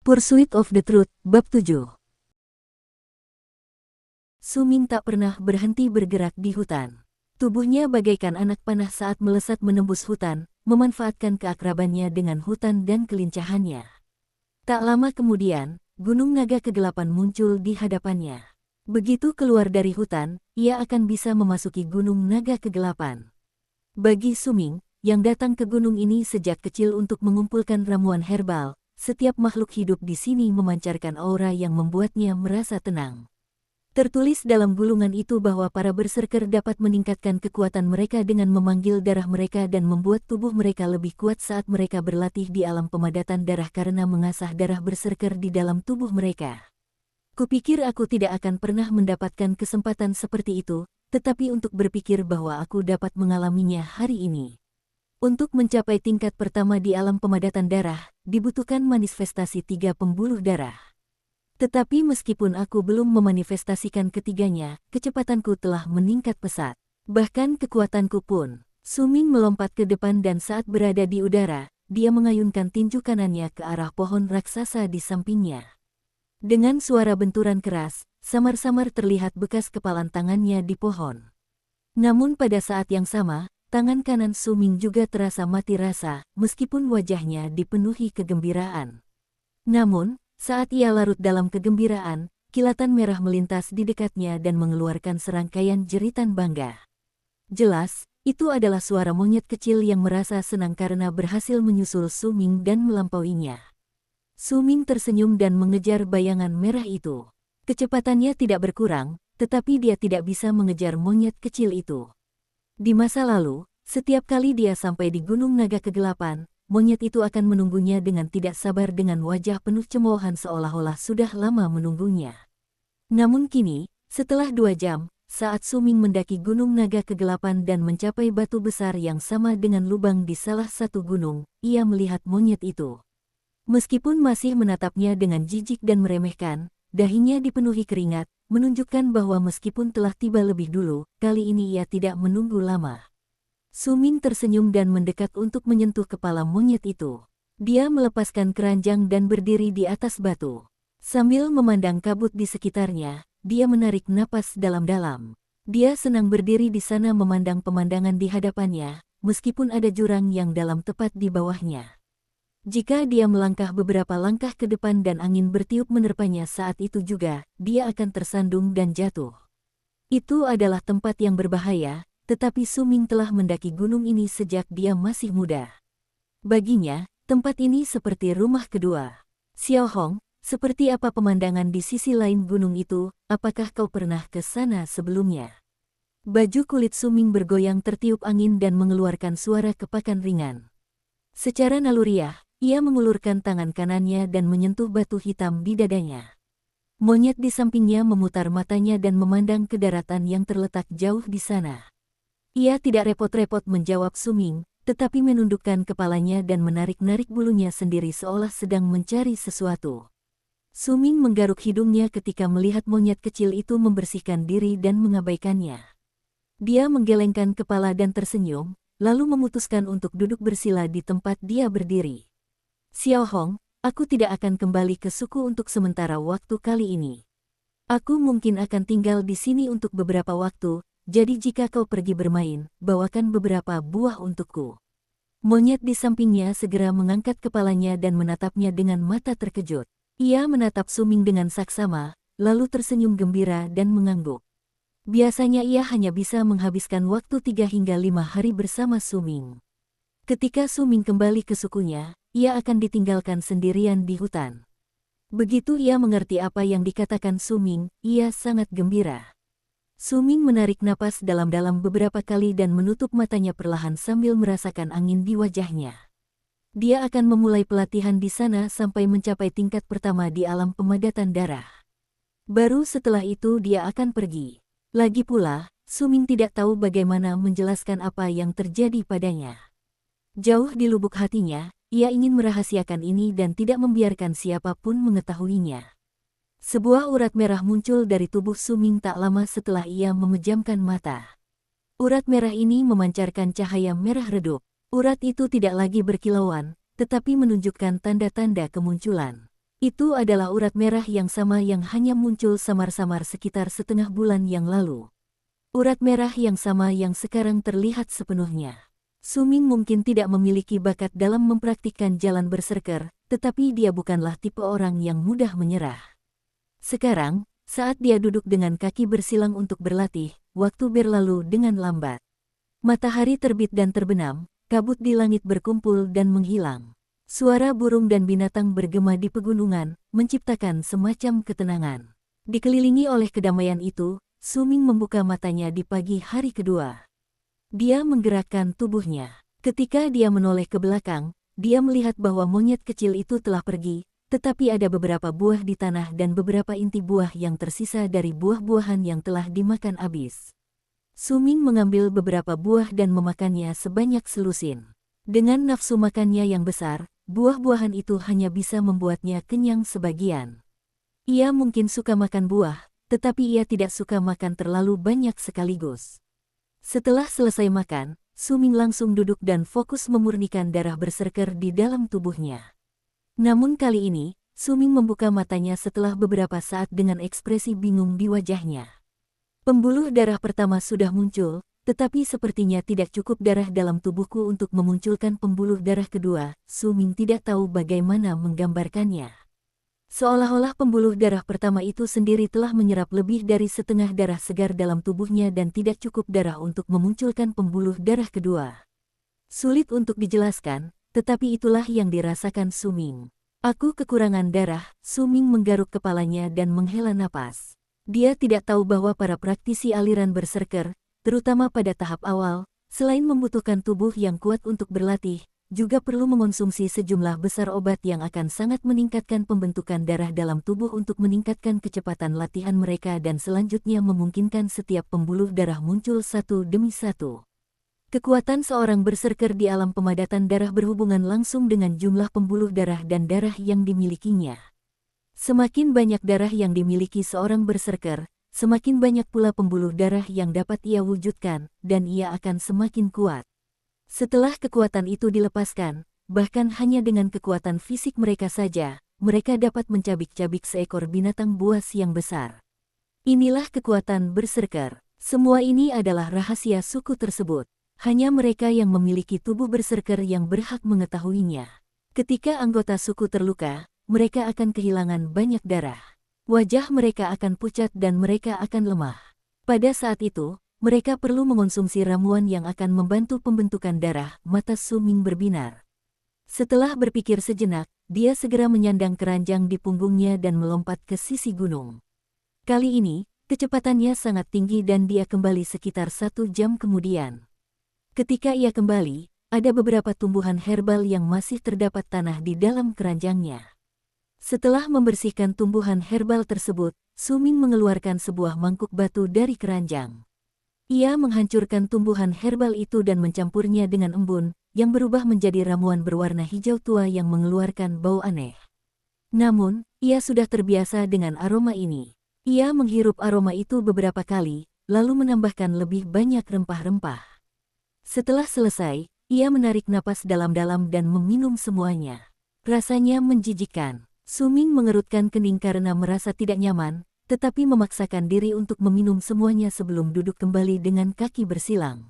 Pursuit of the Truth, Bab 7. Su Ming tak pernah berhenti bergerak di hutan. Tubuhnya bagaikan anak panah saat melesat menembus hutan, memanfaatkan keakrabannya dengan hutan dan kelincahannya. Tak lama kemudian, Gunung Naga Kegelapan muncul di hadapannya. Begitu keluar dari hutan, ia akan bisa memasuki Gunung Naga Kegelapan. Bagi Su Ming, yang datang ke gunung ini sejak kecil untuk mengumpulkan ramuan herbal, setiap makhluk hidup di sini memancarkan aura yang membuatnya merasa tenang. Tertulis dalam gulungan itu bahwa para berserker dapat meningkatkan kekuatan mereka dengan memanggil darah mereka dan membuat tubuh mereka lebih kuat saat mereka berlatih di alam pemadatan darah karena mengasah darah berserker di dalam tubuh mereka. Kupikir aku tidak akan pernah mendapatkan kesempatan seperti itu, tetapi untuk berpikir bahwa aku dapat mengalaminya hari ini. Untuk mencapai tingkat pertama di alam pemadatan darah, dibutuhkan manifestasi 3 pembuluh darah. Tetapi meskipun aku belum memanifestasikan ketiganya, kecepatanku telah meningkat pesat. Bahkan kekuatanku pun. Su Ming melompat ke depan dan saat berada di udara, dia mengayunkan tinju kanannya ke arah pohon raksasa di sampingnya. Dengan suara benturan keras, samar-samar terlihat bekas kepalan tangannya di pohon. Namun pada saat yang sama, tangan kanan Su Ming juga terasa mati rasa, meskipun wajahnya dipenuhi kegembiraan. Namun, saat ia larut dalam kegembiraan, kilatan merah melintas di dekatnya dan mengeluarkan serangkaian jeritan bangga. Jelas, itu adalah suara monyet kecil yang merasa senang karena berhasil menyusul Su Ming dan melampauinya. Su Ming tersenyum dan mengejar bayangan merah itu. Kecepatannya tidak berkurang, tetapi dia tidak bisa mengejar monyet kecil itu. Di masa lalu, setiap kali dia sampai di Gunung Naga Kegelapan, monyet itu akan menunggunya dengan tidak sabar dengan wajah penuh cemoohan seolah-olah sudah lama menunggunya. Namun kini, setelah 2 jam, saat Su Ming mendaki Gunung Naga Kegelapan dan mencapai batu besar yang sama dengan lubang di salah satu gunung, ia melihat monyet itu. Meskipun masih menatapnya dengan jijik dan meremehkan, dahinya dipenuhi keringat, menunjukkan bahwa meskipun telah tiba lebih dulu, kali ini ia tidak menunggu lama. Su Ming tersenyum dan mendekat untuk menyentuh kepala monyet itu. Dia melepaskan keranjang dan berdiri di atas batu. Sambil memandang kabut di sekitarnya, dia menarik napas dalam-dalam. Dia senang berdiri di sana memandang pemandangan di hadapannya, meskipun ada jurang yang dalam tepat di bawahnya. Jika dia melangkah beberapa langkah ke depan dan angin bertiup menerpanya saat itu juga, dia akan tersandung dan jatuh. Itu adalah tempat yang berbahaya, tetapi Su Ming telah mendaki gunung ini sejak dia masih muda. Baginya, tempat ini seperti rumah kedua. Xiao Hong, seperti apa pemandangan di sisi lain gunung itu, apakah kau pernah ke sana sebelumnya? Baju kulit Su Ming bergoyang tertiup angin dan mengeluarkan suara kepakan ringan. Secara naluriah, ia mengulurkan tangan kanannya dan menyentuh batu hitam di dadanya. Monyet di sampingnya memutar matanya dan memandang ke daratan yang terletak jauh di sana. Ia tidak repot-repot menjawab Su Ming, tetapi menundukkan kepalanya dan menarik-narik bulunya sendiri seolah sedang mencari sesuatu. Su Ming menggaruk hidungnya ketika melihat monyet kecil itu membersihkan diri dan mengabaikannya. Dia menggelengkan kepala dan tersenyum, lalu memutuskan untuk duduk bersila di tempat dia berdiri. Xiao Hong, aku tidak akan kembali ke suku untuk sementara waktu kali ini. Aku mungkin akan tinggal di sini untuk beberapa waktu, jadi jika kau pergi bermain, bawakan beberapa buah untukku. Monyet di sampingnya segera mengangkat kepalanya dan menatapnya dengan mata terkejut. Ia menatap Su Ming dengan saksama, lalu tersenyum gembira dan mengangguk. Biasanya ia hanya bisa menghabiskan waktu 3 hingga 5 hari bersama Su Ming. Ketika Su Ming kembali ke sukunya, ia akan ditinggalkan sendirian di hutan. Begitu ia mengerti apa yang dikatakan Su Ming, ia sangat gembira. Su Ming menarik napas dalam-dalam beberapa kali dan menutup matanya perlahan sambil merasakan angin di wajahnya. Dia akan memulai pelatihan di sana sampai mencapai tingkat pertama di alam pemadatan darah. Baru setelah itu dia akan pergi. Lagi pula, Su Ming tidak tahu bagaimana menjelaskan apa yang terjadi padanya. Jauh di lubuk hatinya, ia ingin merahasiakan ini dan tidak membiarkan siapapun mengetahuinya. Sebuah urat merah muncul dari tubuh Su Ming tak lama setelah ia memejamkan mata. Urat merah ini memancarkan cahaya merah redup. Urat itu tidak lagi berkilauan, tetapi menunjukkan tanda-tanda kemunculan. Itu adalah urat merah yang sama yang hanya muncul samar-samar sekitar setengah bulan yang lalu. Urat merah yang sama yang sekarang terlihat sepenuhnya. Su Ming mungkin tidak memiliki bakat dalam mempraktikkan jalan berserker, tetapi dia bukanlah tipe orang yang mudah menyerah. Sekarang, saat dia duduk dengan kaki bersilang untuk berlatih, waktu berlalu dengan lambat. Matahari terbit dan terbenam, kabut di langit berkumpul dan menghilang. Suara burung dan binatang bergema di pegunungan, menciptakan semacam ketenangan. Dikelilingi oleh kedamaian itu, Su Ming membuka matanya di pagi hari kedua. Dia menggerakkan tubuhnya. Ketika dia menoleh ke belakang, dia melihat bahwa monyet kecil itu telah pergi, tetapi ada beberapa buah di tanah dan beberapa inti buah yang tersisa dari buah-buahan yang telah dimakan habis. Su Ming mengambil beberapa buah dan memakannya sebanyak selusin. Dengan nafsu makannya yang besar, buah-buahan itu hanya bisa membuatnya kenyang sebagian. Ia mungkin suka makan buah, tetapi ia tidak suka makan terlalu banyak sekaligus. Setelah selesai makan, Su Ming langsung duduk dan fokus memurnikan darah berserker di dalam tubuhnya. Namun kali ini, Su Ming membuka matanya setelah beberapa saat dengan ekspresi bingung di wajahnya. Pembuluh darah pertama sudah muncul, tetapi sepertinya tidak cukup darah dalam tubuhku untuk memunculkan pembuluh darah kedua. Su Ming tidak tahu bagaimana menggambarkannya. Seolah-olah pembuluh darah pertama itu sendiri telah menyerap lebih dari setengah darah segar dalam tubuhnya dan tidak cukup darah untuk memunculkan pembuluh darah kedua. Sulit untuk dijelaskan, tetapi itulah yang dirasakan Su Ming. Aku kekurangan darah. Su Ming menggaruk kepalanya dan menghela napas. Dia tidak tahu bahwa para praktisi aliran berserker, terutama pada tahap awal, selain membutuhkan tubuh yang kuat untuk berlatih, juga perlu mengonsumsi sejumlah besar obat yang akan sangat meningkatkan pembentukan darah dalam tubuh untuk meningkatkan kecepatan latihan mereka dan selanjutnya memungkinkan setiap pembuluh darah muncul satu demi satu. Kekuatan seorang berserker di alam pemadatan darah berhubungan langsung dengan jumlah pembuluh darah dan darah yang dimilikinya. Semakin banyak darah yang dimiliki seorang berserker, semakin banyak pula pembuluh darah yang dapat ia wujudkan, dan ia akan semakin kuat. Setelah kekuatan itu dilepaskan, bahkan hanya dengan kekuatan fisik mereka saja, mereka dapat mencabik-cabik seekor binatang buas yang besar. Inilah kekuatan berserker. Semua ini adalah rahasia suku tersebut. Hanya mereka yang memiliki tubuh berserker yang berhak mengetahuinya. Ketika anggota suku terluka, mereka akan kehilangan banyak darah. Wajah mereka akan pucat dan mereka akan lemah. Pada saat itu, mereka perlu mengonsumsi ramuan yang akan membantu pembentukan darah. Mata Su Ming berbinar. Setelah berpikir sejenak, dia segera menyandang keranjang di punggungnya dan melompat ke sisi gunung. Kali ini, kecepatannya sangat tinggi dan dia kembali sekitar 1 jam kemudian. Ketika ia kembali, ada beberapa tumbuhan herbal yang masih terdapat tanah di dalam keranjangnya. Setelah membersihkan tumbuhan herbal tersebut, Su Ming mengeluarkan sebuah mangkuk batu dari keranjang. Ia menghancurkan tumbuhan herbal itu dan mencampurnya dengan embun, yang berubah menjadi ramuan berwarna hijau tua yang mengeluarkan bau aneh. Namun, ia sudah terbiasa dengan aroma ini. Ia menghirup aroma itu beberapa kali, lalu menambahkan lebih banyak rempah-rempah. Setelah selesai, ia menarik napas dalam-dalam dan meminum semuanya. Rasanya menjijikkan. Su Ming mengerutkan kening karena merasa tidak nyaman, tetapi memaksakan diri untuk meminum semuanya sebelum duduk kembali dengan kaki bersilang.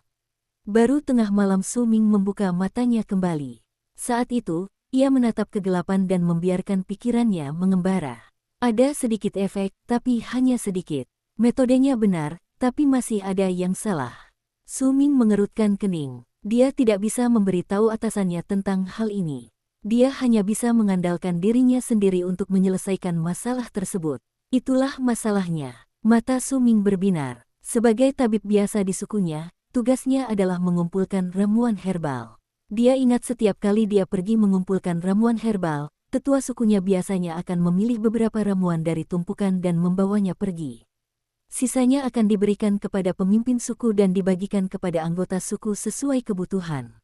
Baru tengah malam Su Ming membuka matanya kembali. Saat itu, ia menatap kegelapan dan membiarkan pikirannya mengembara. Ada sedikit efek, tapi hanya sedikit. Metodenya benar, tapi masih ada yang salah. Su Ming mengerutkan kening. Dia tidak bisa memberitahu atasannya tentang hal ini. Dia hanya bisa mengandalkan dirinya sendiri untuk menyelesaikan masalah tersebut. Itulah masalahnya. Mata Su Ming berbinar. Sebagai tabib biasa di sukunya, tugasnya adalah mengumpulkan ramuan herbal. Dia ingat setiap kali dia pergi mengumpulkan ramuan herbal, tetua sukunya biasanya akan memilih beberapa ramuan dari tumpukan dan membawanya pergi. Sisanya akan diberikan kepada pemimpin suku dan dibagikan kepada anggota suku sesuai kebutuhan.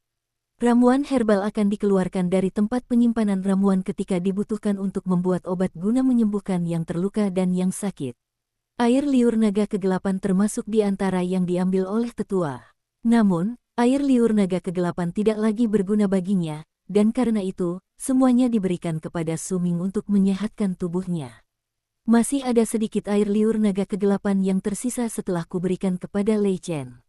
Ramuan herbal akan dikeluarkan dari tempat penyimpanan ramuan ketika dibutuhkan untuk membuat obat guna menyembuhkan yang terluka dan yang sakit. Air liur naga kegelapan termasuk di antara yang diambil oleh tetua. Namun, air liur naga kegelapan tidak lagi berguna baginya, dan karena itu, semuanya diberikan kepada Suming untuk menyehatkan tubuhnya. Masih ada sedikit air liur naga kegelapan yang tersisa setelah kuberikan kepada Lei Chen.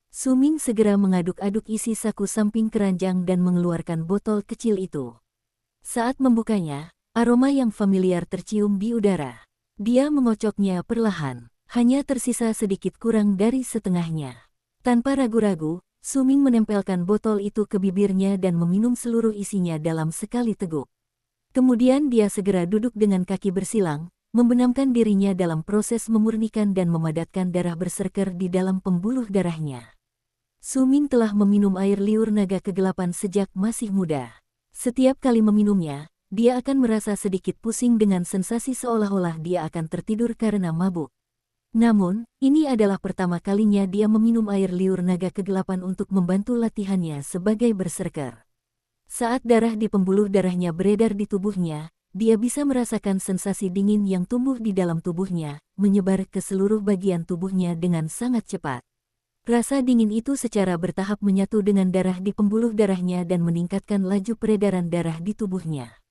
Suming segera mengaduk-aduk isi saku samping keranjang dan mengeluarkan botol kecil itu. Saat membukanya, aroma yang familiar tercium di udara. Dia mengocoknya perlahan, hanya tersisa sedikit kurang dari setengahnya. Tanpa ragu-ragu, Suming menempelkan botol itu ke bibirnya dan meminum seluruh isinya dalam sekali teguk. Kemudian dia segera duduk dengan kaki bersilang, membenamkan dirinya dalam proses memurnikan dan memadatkan darah berserker di dalam pembuluh darahnya. Suming telah meminum air liur naga kegelapan sejak masih muda. Setiap kali meminumnya, dia akan merasa sedikit pusing dengan sensasi seolah-olah dia akan tertidur karena mabuk. Namun, ini adalah pertama kalinya dia meminum air liur naga kegelapan untuk membantu latihannya sebagai berserker. Saat darah di pembuluh darahnya beredar di tubuhnya, dia bisa merasakan sensasi dingin yang tumbuh di dalam tubuhnya, menyebar ke seluruh bagian tubuhnya dengan sangat cepat. Rasa dingin itu secara bertahap menyatu dengan darah di pembuluh darahnya dan meningkatkan laju peredaran darah di tubuhnya.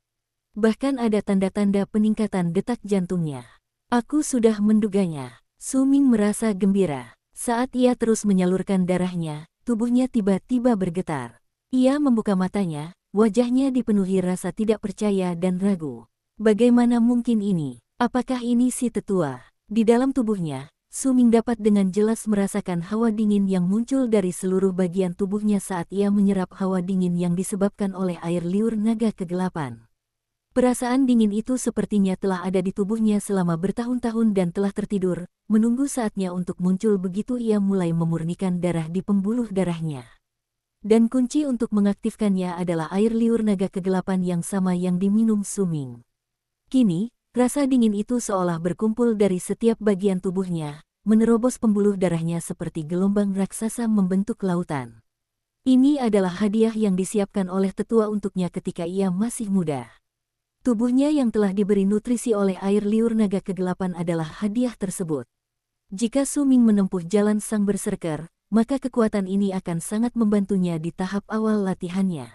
Bahkan ada tanda-tanda peningkatan detak jantungnya. Aku sudah menduganya. Suming merasa gembira. Saat ia terus menyalurkan darahnya, tubuhnya tiba-tiba bergetar. Ia membuka matanya, wajahnya dipenuhi rasa tidak percaya dan ragu. Bagaimana mungkin ini? Apakah ini si tetua? Di dalam tubuhnya, Suming dapat dengan jelas merasakan hawa dingin yang muncul dari seluruh bagian tubuhnya saat ia menyerap hawa dingin yang disebabkan oleh air liur naga kegelapan. Perasaan dingin itu sepertinya telah ada di tubuhnya selama bertahun-tahun dan telah tertidur, menunggu saatnya untuk muncul begitu ia mulai memurnikan darah di pembuluh darahnya. Dan kunci untuk mengaktifkannya adalah air liur naga kegelapan yang sama yang diminum Suming. Kini, rasa dingin itu seolah berkumpul dari setiap bagian tubuhnya, menerobos pembuluh darahnya seperti gelombang raksasa membentuk lautan. Ini adalah hadiah yang disiapkan oleh tetua untuknya ketika ia masih muda. Tubuhnya yang telah diberi nutrisi oleh air liur naga kegelapan adalah hadiah tersebut. Jika Suming menempuh jalan sang berserker, maka kekuatan ini akan sangat membantunya di tahap awal latihannya.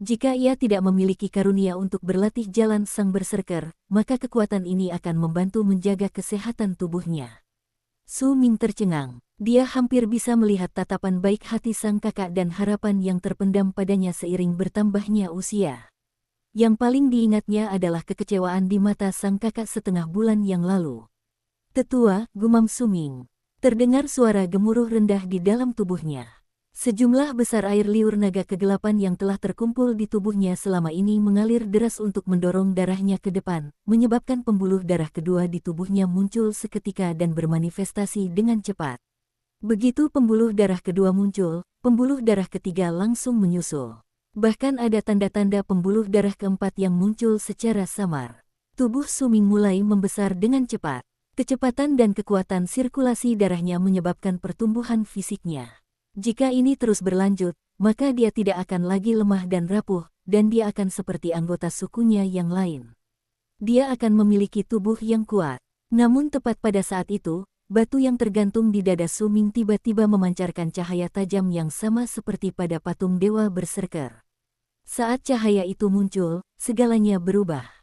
Jika ia tidak memiliki karunia untuk berlatih jalan sang berserker, maka kekuatan ini akan membantu menjaga kesehatan tubuhnya. Suming tercengang. Dia hampir bisa melihat tatapan baik hati sang kakak dan harapan yang terpendam padanya seiring bertambahnya usia. Yang paling diingatnya adalah kekecewaan di mata sang kakak setengah bulan yang lalu. Tetua, gumam Suming. Terdengar suara gemuruh rendah di dalam tubuhnya. Sejumlah besar air liur naga kegelapan yang telah terkumpul di tubuhnya selama ini mengalir deras untuk mendorong darahnya ke depan, menyebabkan pembuluh darah kedua di tubuhnya muncul seketika dan bermanifestasi dengan cepat. Begitu pembuluh darah kedua muncul, pembuluh darah ketiga langsung menyusul. Bahkan ada tanda-tanda pembuluh darah keempat yang muncul secara samar. Tubuh Suming mulai membesar dengan cepat. Kecepatan dan kekuatan sirkulasi darahnya menyebabkan pertumbuhan fisiknya. Jika ini terus berlanjut, maka dia tidak akan lagi lemah dan rapuh, dan dia akan seperti anggota sukunya yang lain. Dia akan memiliki tubuh yang kuat. Namun tepat pada saat itu, batu yang tergantung di dada Suming tiba-tiba memancarkan cahaya tajam yang sama seperti pada patung dewa berserker. Saat cahaya itu muncul, segalanya berubah.